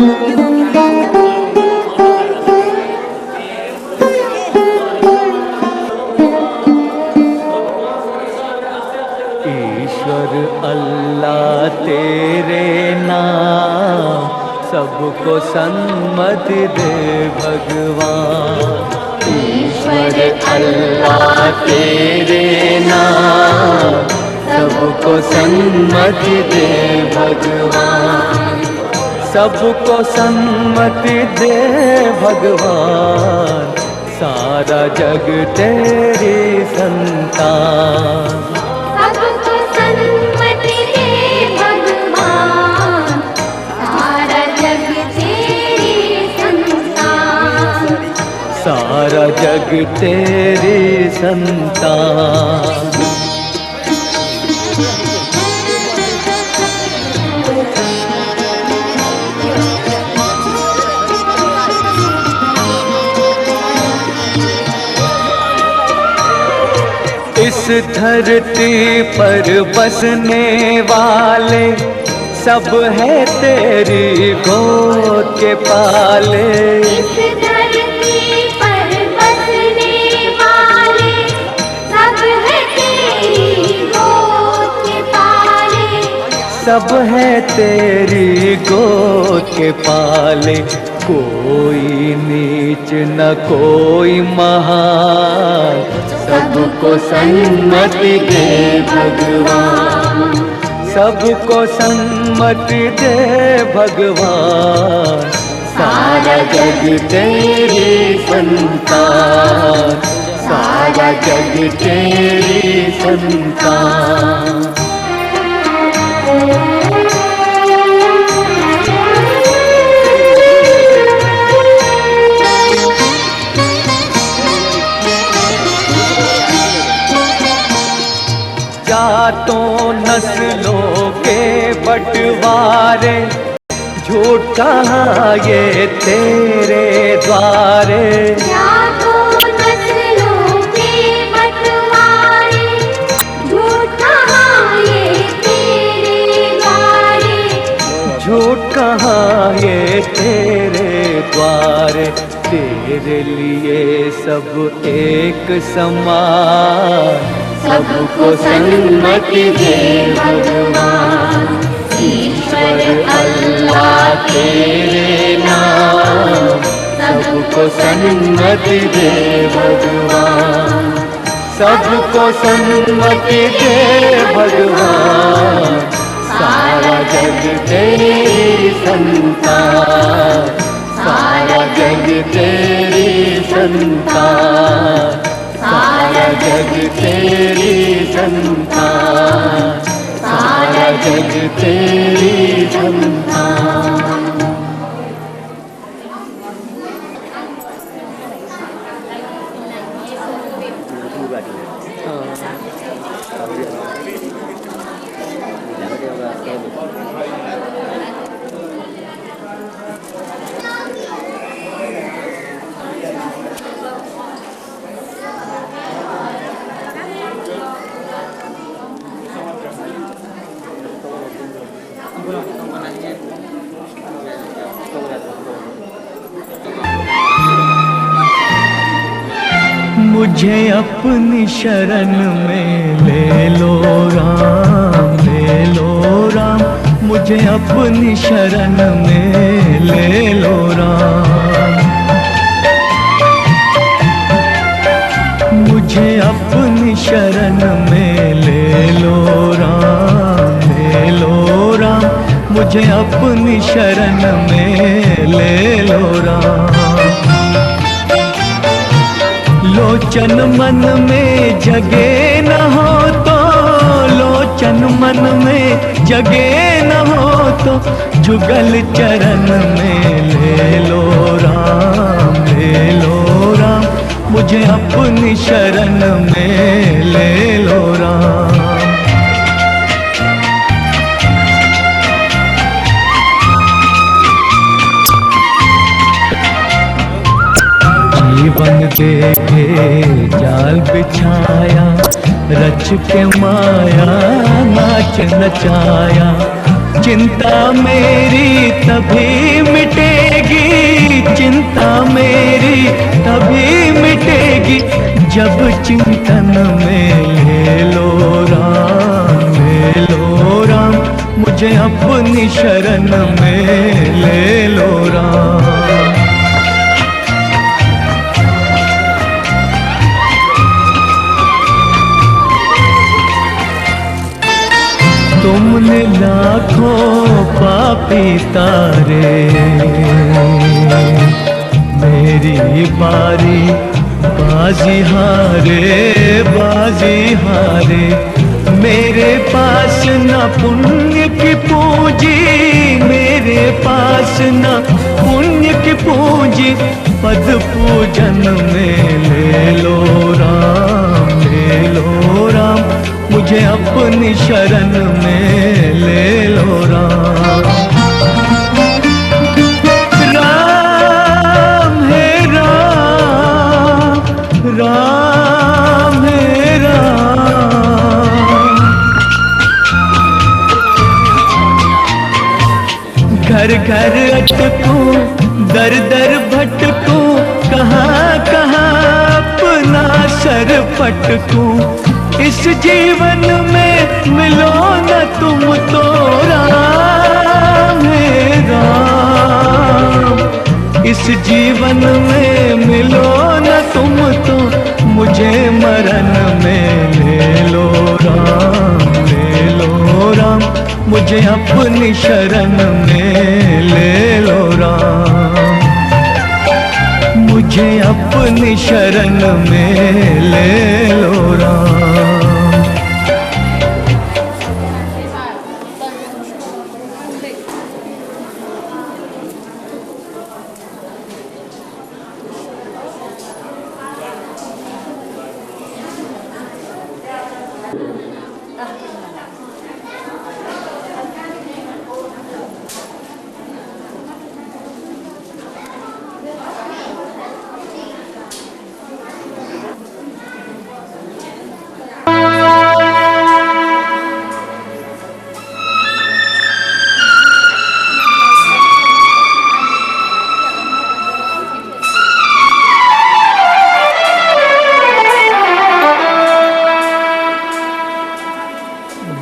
ईश्वर अल्लाह तेरे नाम सबको सन्मति दे भगवान। ईश्वर अल्लाह तेरे नाम सबको सन्मति दे भगवान। सबको सन्मति दे भगवान, सारा जग तेरी संतान। सबको सन्मति दे भगवान, सारा जग तेरी संतान। सारा जग तेरी संतान। इस धरती पर बसने वाले सब है तेरी गोद के पाले। इस धरती पर बसने वाले सब है तेरी गोद के पाले। सब है तेरी गोद के पाले। कोई नीच न कोई महान, सबको सन्मति दे भगवान। सबको सन्मति दे भगवान, सारा जग तेरी संतान। सारा जग तेरी संतान। जातों नस्लों के बंटवारे, झूठ कहाँ ये तेरे द्वारे। जातों नस्लों के बंटवारे, झूठ कहाँ ये तेरे द्वारे। झूठ कहाँ ये तेरे द्वारे। तेरे लिए सब एक समान, सबको सन्मति दे भगवान। ईश्वर अल्लाह तेरे नाम सबको सन्मति दे भगवान। सबको सन्मति दे भगवान, सारा जग तेरी संतान। सारा जग तेरी संतान। सारा जग तेरी संतान। सारा जग तेरी संतान। मुझे अपनी शरण में ले लो राम, ले लो राम। मुझे अपनी शरण में ले लो राम। मुझे अपनी शरण में ले लो राम, ले लो राम। मुझे अपनी शरण में ले लो राम। लोचन मन में जगे न हो तो, लोचन मन में जगे न हो तो, जुगल चरण में ले लो राम, ले लो राम। मुझे अपनी शरण में ले लो राम। जीवन देखे जाल बिछाया, रच के माया नाच नचाया। चिंता मेरी तभी मिटेगी, चिंता मेरी तभी मिटेगी, जब चिंतन में ले लो राम, ले लो राम, मुझे अपनी शरण में ले लो राम। तुमने लाखों पापी तारे, मेरी बारी बाजी हारे, बाजी हारे। मेरे पास न पुण्य की पूंजी, मेरे पास न पुण्य की पूंजी, पद पूजन में ले लो राम, ले लो राम, मुझे अपनी शरण में ले लो राम। राम है राम, राम है राम। घर घर अटकूं, दर दर भटकूं, कहाँ कहाँ अपना सर पटकूं, इस जीवन में मिलो न तुम तो राम है राम, इस जीवन में मिलो न तुम तो, मुझे मरण में ले लो राम, ले लो राम, मुझे अपनी शरण में ले लो राम, मुझे अपनी शरण में ले लो राम।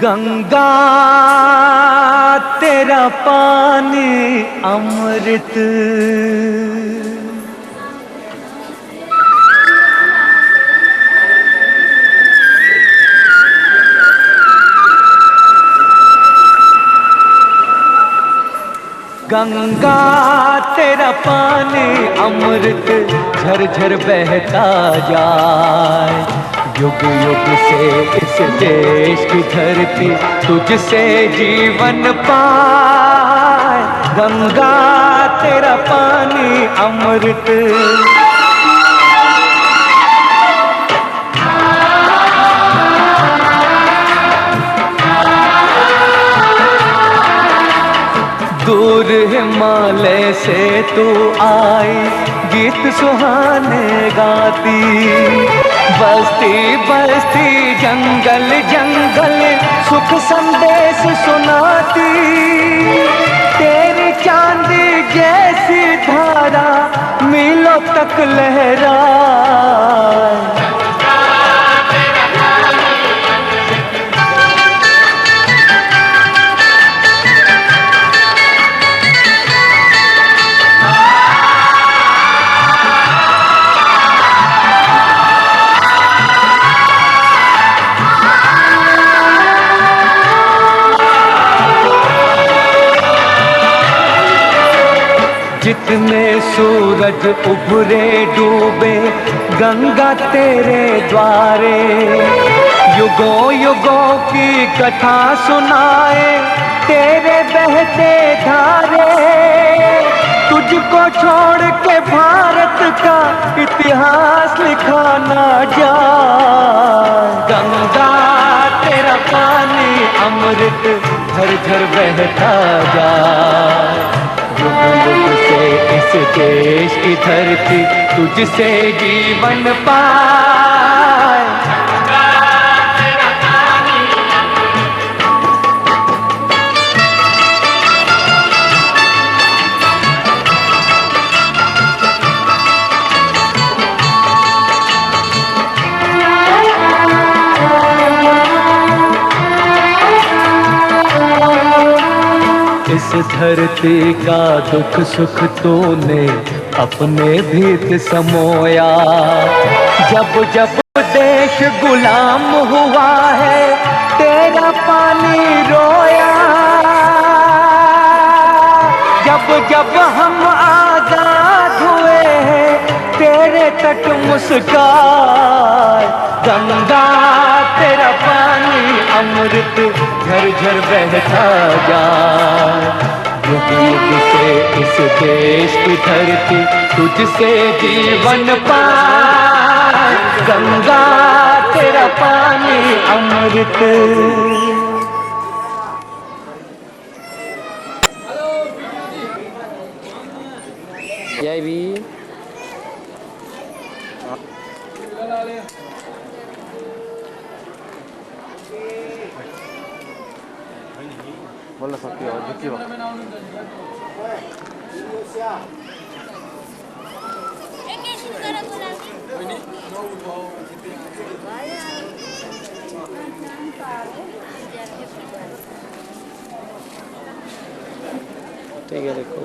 गंगा तेरा पानी अमृत, गंगा तेरा पानी अमृत झरझर बहता जाए, युग युग से इस देश की धरती तुझसे जीवन पाए, गंगा तेरा पानी अमृत। दूर हिमालय से तू आई, गीत सुहाने गाती, बस्ती बस्ती जंगल जंगल सुख संदेश सुनाती, तेरी चांदी जैसी धारा मीलों तक लहराए, जितने सूरज उभरे डूबे गंगा तेरे द्वारे, युगों युगों की कथा सुनाए तेरे बहते धारे, तुझको छोड़ के भारत का इतिहास लिखा ना जाए, गंगा तेरा पानी अमृत झरझर बहता जाए, युग युग से इस देश की धरती तुझसे जीवन पाए। इस धरती का दुख सुख तूने अपने भीत समोया। जब जब देश गुलाम हुआ है तेरा पानी रोया। जब जब हम आजाद हुए हैं तेरे तट मुस्काए। गंगा तेरा पानी अमृत झरझर बहता जाए। युग युग से इस देश की धरती तुझसे जीवन पाए। गंगा तेरा पानी अमृत। जय भी बोला सकती हो देखियो ठीक है देखो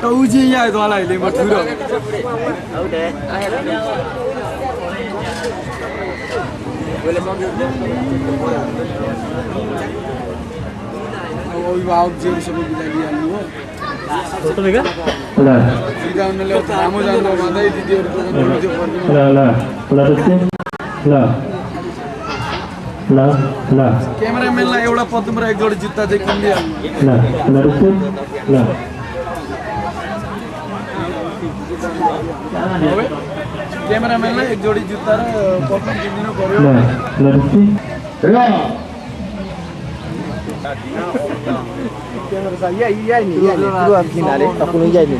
Đâu chi vậy toàn này liền một thứ rồi. Ôi vào chơi सब बिता दिया नु फोटो देगा ल सीधा उनले रामो जानो भन्दै दिदीहरुको भिडियो गर्नु ल ल ल त्यसै ल ल ल क्यामेराम्यानलाई एउटा पदम र एक जोडी जुत्ता चाहिँ किनिदिहाल्नु ल ल त्यसै ल क्यामेराम्यानलाई एक जोडी जुत्ता र पदम किनिदिनु पर्यो ल ल त्यसै ल क्यामेरा चाहिँ यही नि पुरो अब किनारे आफ्नो यही नि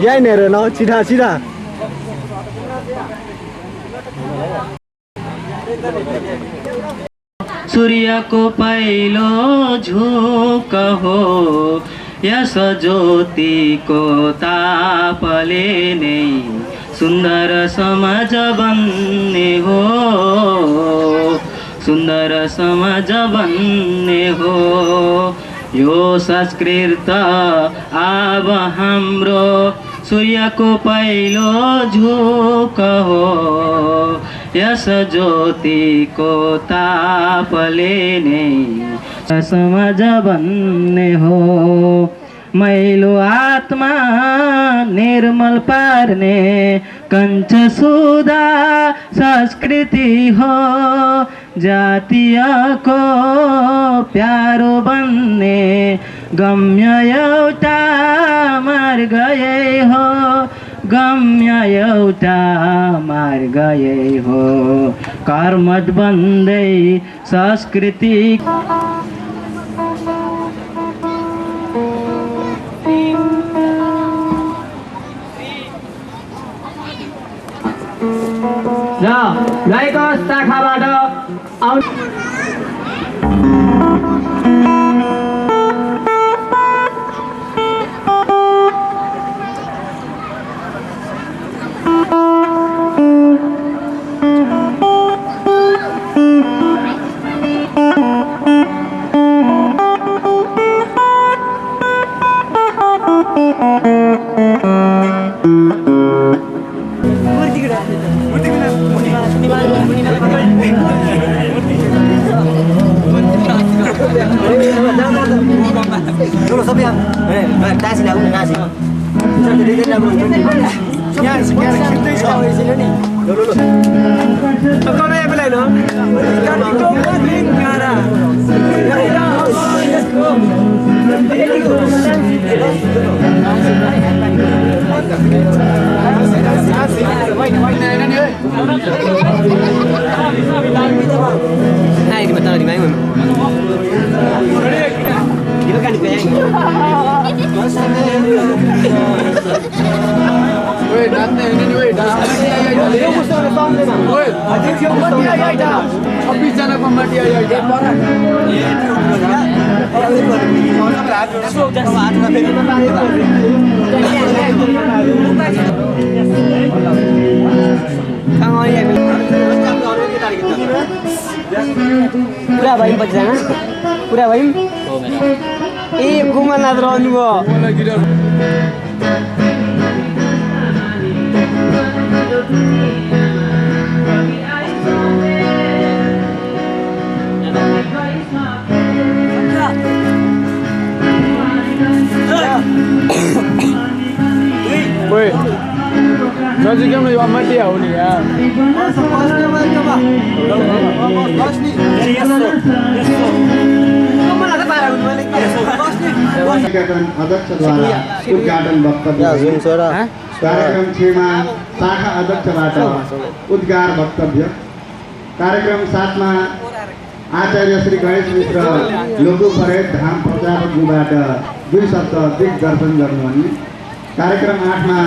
यही नै रे न सिधा सिधा सूर्य को पहलो झोंक हो यस ज्योति को तापले नहीं सुंदर समाज बन्ने हो। सुंदर समाज बन्ने हो यो संस्कृत अब हाम्रो सूर्यको पहिलो झोक हो यस ज्योतिको तापले नै समाज बन्ने हो। मैलो आत्मा निर्मल पार्ने कंच सुधा संस्कृति हो जातीयको प्यारो बन्ने गम्य एउटा मार्ग यही हो गम्य एउटा मार्ग यही हो कर्मठ बन्दै संस्कृति र गाईको शाखाबाट पुरा भयौँ 25 जना पुरा भयौँ ए गोमनाथ रहनु भयो Woi, jadi kamu yang mati ya ini ya. अध्यक्षद्वारा उद्घाटन वक्तव्य कार्यक्रम 6 मा शाखा अध्यक्षबाट उद्घार वक्तव्य कार्यक्रम 7 मा आचार्य श्री गणेश मिश्र लोगो परेड धाम प्रचारकबाट 2 शब्द दिग्दर्शन गर्नुहुने कार्यक्रम 8 मा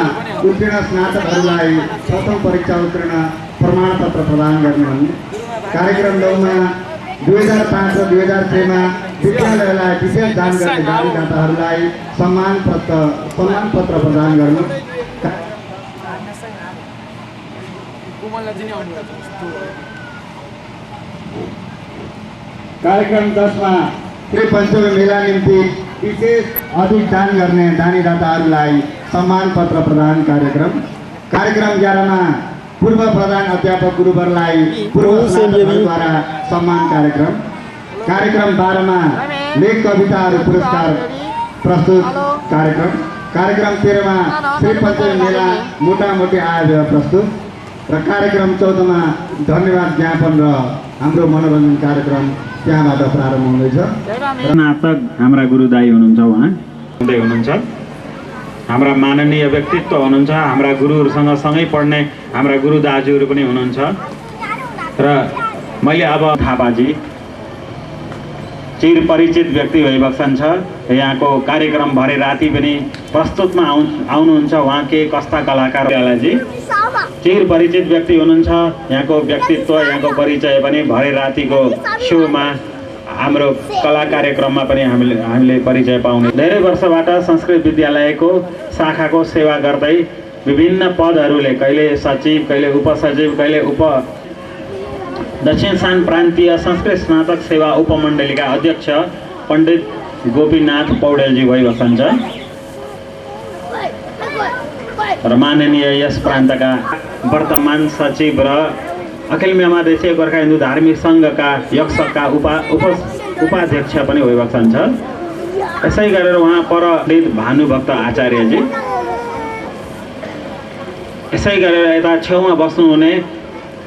उत्तीर्ण स्नातकहरूलाई प्रथम परीक्षा उत्तीर्ण प्रमाणपत्र प्रदान गर्नुहुने कार्यक्रम 9 मा 2005 र 2006 मा विद्यालयलाई विशेष दान गर्ने दानदाताहरूलाई सम्मान पत्र प्रदान गर्नु कार्यक्रम 10 मा श्री पञ्चमी मेला निम्ति विशेष अधिक दान गर्ने दानीदाताहरूलाई सम्मान पत्र प्रदान कार्यक्रम 11 मा पूर्व प्रधान अध्यापक गुरुवरलाई पूर्व स्नातकद्वारा सम्मान कार्यक्रम 12 मा लेख कविताहरू पुरस्कार प्रस्तुत कार्यक्रम 13 मा श्री पञ्चमी मेला मोटामोटी आयोजना प्रस्तुत र कार्यक्रम 14 मा धन्यवाद ज्ञापन र हाम्रो मनोरञ्जन कार्यक्रम त्यहाँबाट प्रारम्भ हुँदैछ। स्नातक हाम्रा गुरुदाई हुनुहुन्छ उहाँ हुँदै हुनुहुन्छ हाम्रा माननीय व्यक्तित्व हुनुहुन्छ हाम्रा गुरुहरूसँग सँगै पढ्ने हाम्रा गुरु दाजुहरू पनि हुनुहुन्छ र मैले अब थापाजी चिर परिचित व्यक्ति भइबक्सन छ यहाँको कार्यक्रम भरे राति पनि प्रस्तुतमा आउनुहुन्छ उहाँ के कस्ता कलाकार जी चिर परिचित व्यक्ति हुनुहुन्छ यहाँको व्यक्तित्व यहाँको परिचय पनि भरे रातिको सोमा हाम्रो कला कार्यक्रममा पनि हामीले परिचय पाउने धेरै वर्षबाट संस्कृत विद्यालयको शाखाको सेवा गर्दै विभिन्न पदहरूले कहिले सचिव कहिले उपसचिव कहिले दक्षिणसान प्रान्तीय संस्कृत स्नातक सेवा उपमण्डलीका अध्यक्ष पण्डित गोपीनाथ पौडेलजी भइबस्नुहुन्छ र माननीय यस प्रान्तका वर्तमान सचिव र अखिल म्यामा देशीय गोर्खा हिन्दू धार्मिक सङ्घका यक्षका उपाध्यक्ष पनि भइबस्नुहुन्छ यसै गरेर उहाँ पण्डित भानुभक्त आचार्यजी यसै गरेर यता छेउमा बस्नुहुने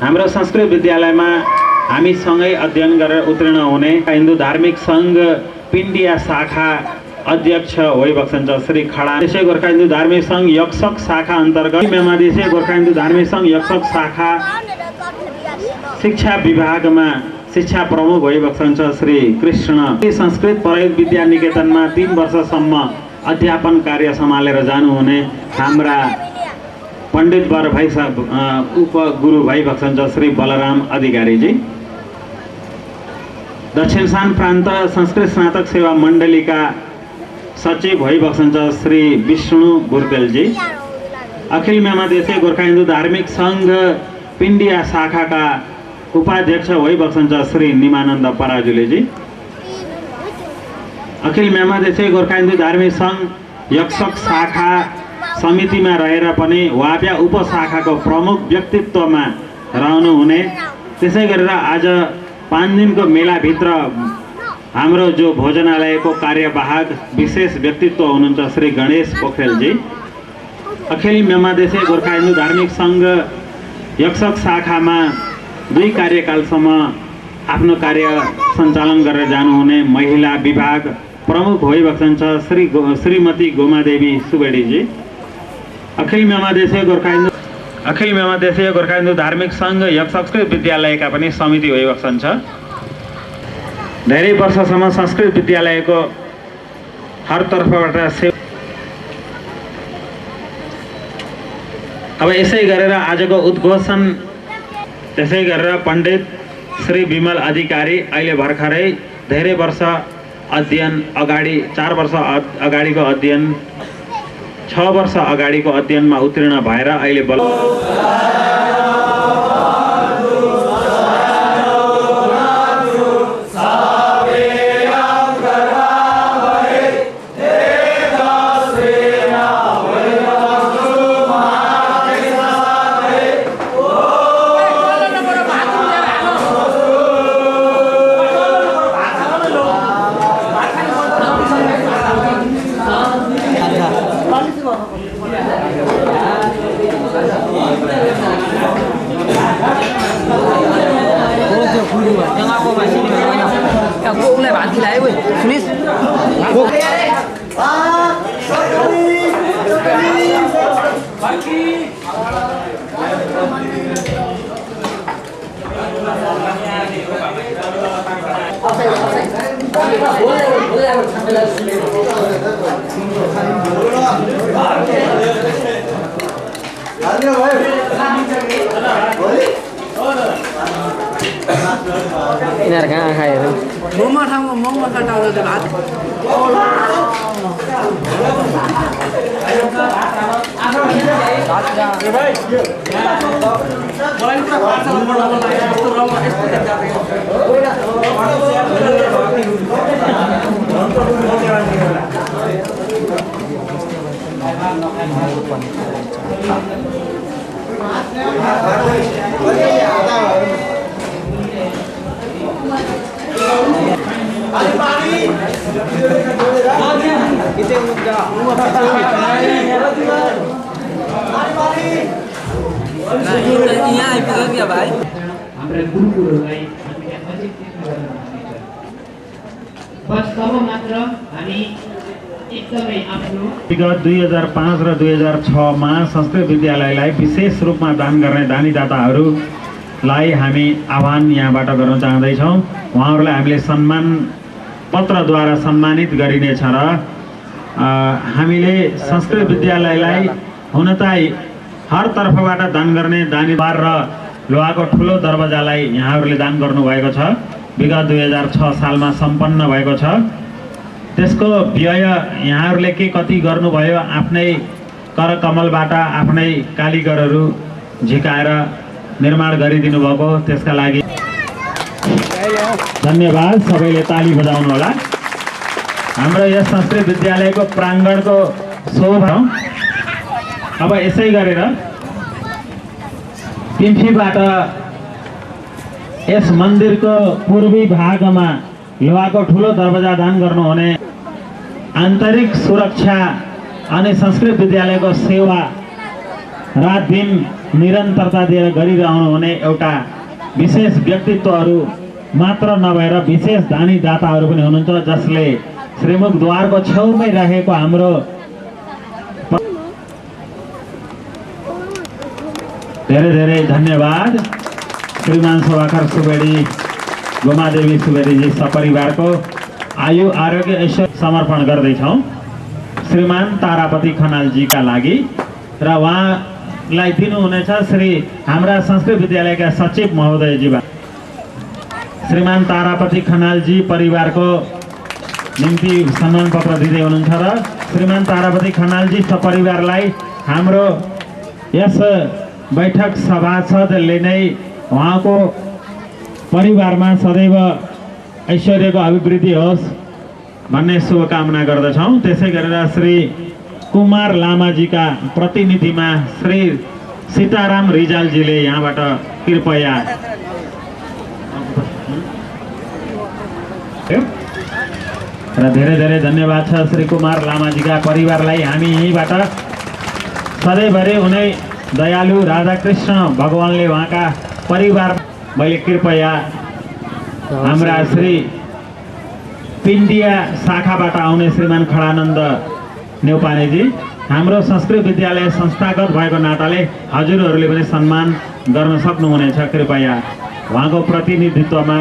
हाम्रो संस्कृत विद्यालयमा हामीसँगै अध्ययन गरेर उत्तीर्ण हुने हिन्दू धार्मिक सङ्घ पिण्डिया शाखा अध्यक्ष भइबस्नुहुन्छ श्री खडा देशीय गोर्खा हिन्दू धार्मिक सङ्घ यक्षक शाखा अन्तर्गत म्यामा देशीय गोर्खा हिन्दू धार्मिक सङ्घ यक्षक शाखा शिक्षा विभागमा शिक्षा प्रमुख भइबस्नुहुन्छ श्री कृष्ण संस्कृत प्रयोग विद्या निकेतनमा 3 वर्षसम्म अध्यापन कार्य सम्हालेर जानुहुने हाम्रा पण्डित वर भाइ उपगुरु भइबस्नुहुन्छ श्री बलराम अधिकारीजी दक्षिणसान प्रान्त संस्कृत स्नातक सेवा मण्डलीका सचिव भइबस्नुहुन्छ श्री विष्णु बुर्तेलजी अखिल म्यामा देशीय गोर्खा हिन्दू धार्मिक सङ्घ पिण्डिया शाखाका उपाध्यक्ष भइबस्नुहुन्छ श्री निमानन्द पराजुलेजी अखिल म्यामा देशीय गोर्खा हिन्दू धार्मिक सङ्घ यक्षक शाखा समितिमा रहेर पनि वाप्या उपशाखाको प्रमुख व्यक्तित्वमा रहनुहुने त्यसै गरेर आज 5 दिनको मेलाभित्र हाम्रो जो भोजनालयको कार्यवाहक विशेष व्यक्तित्व हुनुहुन्छ श्री गणेश पोखरेलजी, अखिल मेमादेशी गोर्खा हिन्दू धार्मिक सङ्घ यक्षक शाखामा 2 कार्यकालसम्म आफ्नो कार्य सञ्चालन गरेर जानुहुने महिला विभाग प्रमुख भइबक्सन्छ श्रीमती गोमादेवी सुवेडीजी। अखिल मेमादेशी गोर्खा हिन्दू धार्मिक सङ्घ संस्कृत विद्यालयका पनि समिति भइबक्सन्छ। धेरै वर्षसम्म संस्कृत विद्यालयको हर तर्फबाट अब यसै गरेर आजको उद्घोषण त्यसै गरेर पण्डित श्री विमल अधिकारी अहिले भर्खरै धेरै वर्ष अध्ययन अगाडि 4 वर्ष अगाडिको अध्ययन 6 वर्ष अगाडिको अध्ययनमा उत्तीर्ण भएर अहिले यिनीहरू कहाँ खाएर मोमो ठाउँमा मोमो कटाउँदा त भात यहाँ आइपुग्यो क्या भाइ हाम्रा गुरुकुलहरूलाई हामीले अझै बस तब मात्र हामी एकदमै आफ्नो विगत 2005 र 2006 मा संस्कृत विद्यालयलाई विशेष रूपमा दान गर्ने दानीदाताहरूलाई हामी आह्वान यहाँबाट गर्न चाहँदैछौँ। उहाँहरूलाई हामीले सम्मान पत्रद्वारा सम्मानित गरिनेछ र हामीले संस्कृत विद्यालयलाई हुन त हर तर्फबाट दान गर्ने दानीदार र लोहाको ठुलो दरवाजालाई यहाँहरूले दान गर्नुभएको छ। विगत 2006 सालमा सम्पन्न भएको छ। त्यसको व्यय यहाँहरूले के कति गर्नुभयो आफ्नै कर कमलबाट आफ्नै कालीगरहरू झिकाएर निर्माण गरिदिनु भएको, त्यसका लागि धन्यवाद। सबैले ताली बजाउनु होला। हाम्रो यस संस्कृत विद्यालयको प्राङ्गणको शोभा अब यसै गरेर पिम्फीबाट यस मन्दिरको पूर्वी भागमा लोहाको ठुलो दरवाजा दान गर्नुहुने, आन्तरिक सुरक्षा अनि संस्कृत विद्यालयको सेवा रात दिन निरन्तरता दिएर गरिरहनु हुने एउटा विशेष व्यक्तित्वहरू मात्र नभएर विशेष दानीदाताहरू पनि हुनुहुन्छ, जसले श्रीमुखद्वारको छेउमै रहेको हाम्रो धेरै धेरै धन्यवाद। श्रीमान सभाकर सुवेडी, गोमादेवी सुवेदीजी सपरिवारको आयु आरोग्य ऐश्वर्य समर्पण गर्दैछौँ श्रीमान तारापति खनालजीका लागि र उहाँलाई दिनुहुनेछ श्री हाम्रा संस्कृत विद्यालयका सचिव महोदयजीबाट। श्रीमान तारापति खनालजी परिवारको निम्ति सम्मान पत्र दिँदै हुनुहुन्छ र श्रीमान तारापति खनालजी सपरिवारलाई हाम्रो यस बैठक सभासदले नै उहाँको परिवारमा सदैव ऐश्वर्यको अभिवृद्धि होस् भन्ने शुभकामना गर्दछौँ। त्यसै गरेर श्री कुमार लामाजीका प्रतिनिधिमा श्री सीताराम रिजालजीले यहाँबाट कृपया र धेरै धेरै धन्यवाद छ श्री कुमार लामाजीका परिवारलाई। हामी यहीँबाट सधैँभरि उनै दयालु राधाकृष्ण भगवानले उहाँका परिवार मैले कृपया हाम्रा श्री पिण्डिया शाखाबाट आउने श्रीमान खडानन्द नेउपानेजी हाम्रो संस्कृत विद्यालय संस्थागत भएको नाताले हजुरहरूले पनि सम्मान गर्न सक्नुहुनेछ। कृपया उहाँको प्रतिनिधित्वमा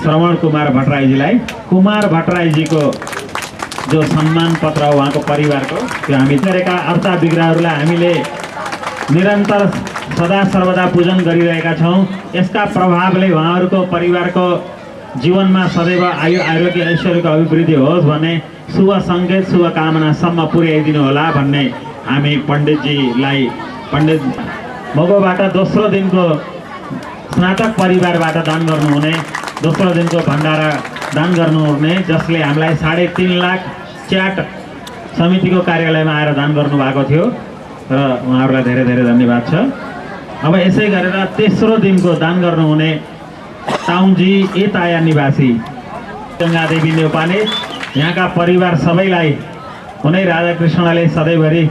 श्रवण कुमार भट्टराईजीलाई कुमार भट्टराईजीको जो सम्मान पत्र उहाँको परिवारको त्यो हामी गरेका अर्ता विग्रहहरूलाई हामीले निरन्तर सदा सर्वदा पूजन गरिरहेका छौँ। यसका प्रभावले उहाँहरूको परिवारको जीवनमा सदैव आयु आरोग्य ऐश्वर्यको अभिवृद्धि होस् भन्ने शुभ सङ्केत शुभकामनासम्म पुर्याइदिनु होला भन्ने हामी पण्डितजीलाई पण्डित मगोबाट दोस्रो दिनको स्नातक परिवारबाट दान गर्नुहुने दोस्रो दिनको भण्डारा दान गर्नुहुने जसले हामीलाई 3.5 लाख च्याट समितिको कार्यालयमा आएर दान गर्नुभएको थियो र उहाँहरूलाई धेरै धेरै धन्यवाद छ। अब यसै गरेर तेस्रो दिनको दान गर्नुहुने टाउनजी एताया निवासी गङ्गादेवी नेउपाने यहाँका परिवार सबैलाई उनै राधाकृष्णले सधैँभरि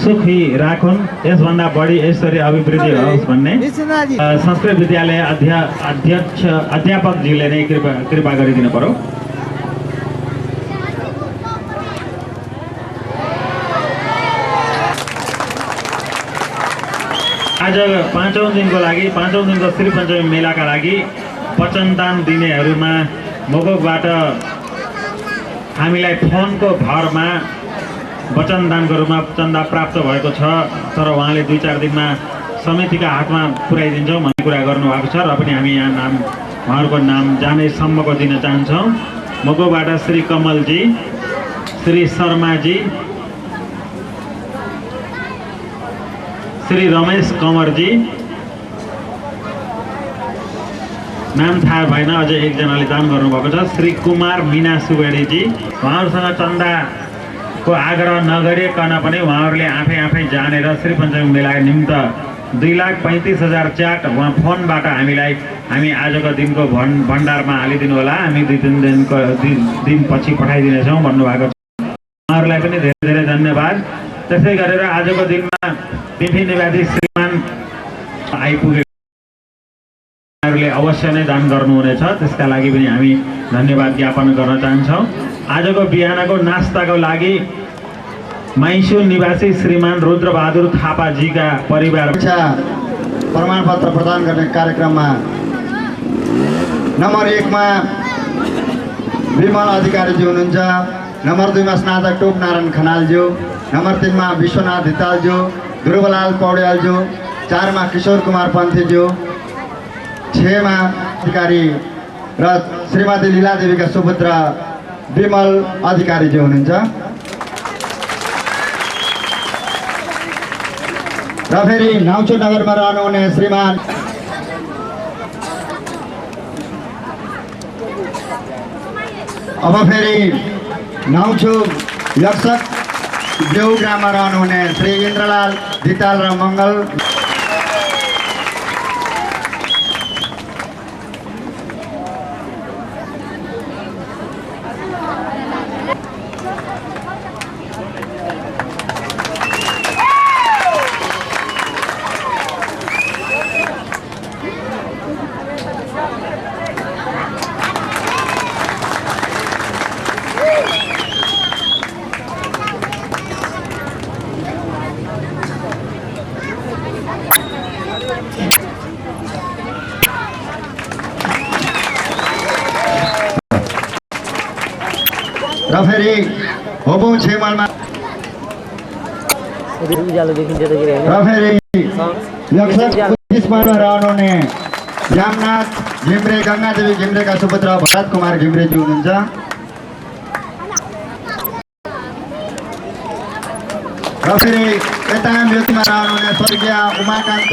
सुखी राखुन्, यसभन्दा बढी ऐश्वर्य अभिवृद्धि होस् भन्ने संस्कृत विद्यालय अध्यापकजीले नै कृपा गरिदिनु पर्यो। आज पाँचौं दिनको श्री पञ्चमी मेलाका लागि वचनदान दिनेहरूमा मोगोकबाट हामीलाई फोनको भरमा वचनदानको रूपमा चन्दा प्राप्त भएको छ, तर उहाँले 2-4 दिनमा समितिका हातमा पुर्याइदिन्छौँ भन्ने कुरा गर्नुभएको छ र पनि हामी यहाँ नाम उहाँहरूको नाम जानेसम्मको दिन चाहन्छौँ। मोगोकबाट श्री कमलजी, श्री शर्माजी, श्री रमेश कमरजी, नाम थाहा भएन अझै एकजनाले दान गर्नुभएको छ, श्री कुमार मीना सुवेडीजी। उहाँहरूसँग चन्दाको आग्रह नगरिकन पनि उहाँहरूले आफै जानेर श्री पञ्चमी मेलाको निमित्त 2,35,000 च्याट उहाँ फोनबाट हामी आजको दिनको भण्डारमा हालिदिनु होला, हामी 2-3 दिन पछि पठाइदिनेछौँ भन्नुभएको छ। उहाँहरूलाई पनि धेरै धेरै धन्यवाद। त्यसै गरेर आजको दिनमा पिम्फी निवासी श्रीमान आइपुगे उहाँहरूले अवश्य नै दान गर्नुहुनेछ, त्यसका लागि पनि हामी धन्यवाद ज्ञापन गर्न चाहन्छौँ। आजको बिहानको नास्ताको लागि माइसु निवासी श्रीमान रुद्रबहादुर थापाजीका परिवार प्रमाणपत्र प्रदान गर्ने कार्यक्रममा नम्बर 1 मा विमल अधिकारीज्यू हुनुहुन्छ, नम्बर 2 मा स्नातक टोप नारायण खनालज्यू, नम्बर 3 मा विश्वनाथ धितालज्यू, ध्रुवलाल पौड्यालज्यू, 4 मा किशोर कुमार पन्थीज्यू, 6 मा अधिकारी र श्रीमती लीलादेवीका सुपुत्र विमल अधिकारीज्यू हुनुहुन्छ। र फेरि नाउचो नगरमा रहनुहुने श्रीमान अब फेरि नाउचो यक्षक देउग्राममा रहनुहुने श्री इन्द्रलाल धिताल र मङ्गल र फेरि होबौँ छेमालमा र फेरि यक्षक 25 मा रहनुहुने जामनाथ घिम्रे गङ्गादेवी घिम्रेका सुपुत्र भरत कुमार घिम्रेजी हुनुहुन्छ। र फेरि यता व्यक्तिमा रहनुहुने स्वर्गीय उमाकान्त